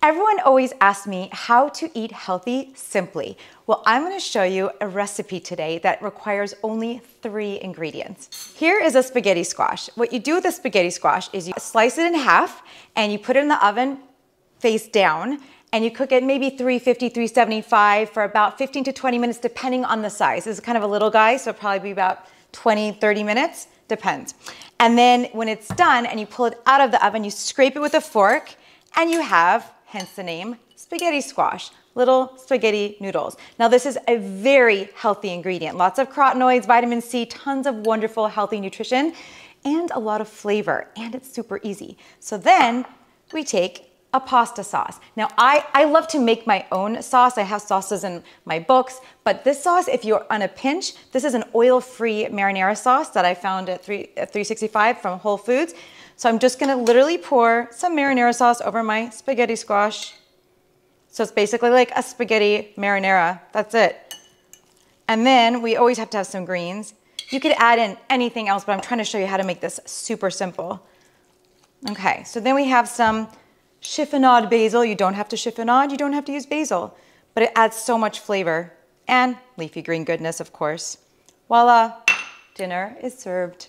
Everyone always asks me how to eat healthy simply. Well, I'm going to show you a recipe today that requires only 3 ingredients. Here is a spaghetti squash. What you do with a spaghetti squash is you slice it in half and you put it in the oven face down and you cook it maybe 350, 375 for about 15 to 20 minutes depending on the size. This is kind of a little guy, so it'll probably be about 20, 30 minutes, depends. And then when it's done and you pull it out of the oven, you scrape it with a fork and you have, hence the name, spaghetti squash, little spaghetti noodles. Now this is a very healthy ingredient. Lots of carotenoids, vitamin C, tons of wonderful healthy nutrition, and a lot of flavor, and it's super easy. So then we take a pasta sauce. Now I love to make my own sauce. I have sauces in my books, but this sauce, if you're on a pinch, this is an oil-free marinara sauce that I found at 365 from Whole Foods. So I'm just gonna literally pour some marinara sauce over my spaghetti squash. So it's basically like a spaghetti marinara, that's it. And then we always have to have some greens. You could add in anything else, but I'm trying to show you how to make this super simple. Okay, so then we have some chiffonade basil. You don't have to chiffonade, you don't have to use basil, but it adds so much flavor. And leafy green goodness, of course. Voila, dinner is served.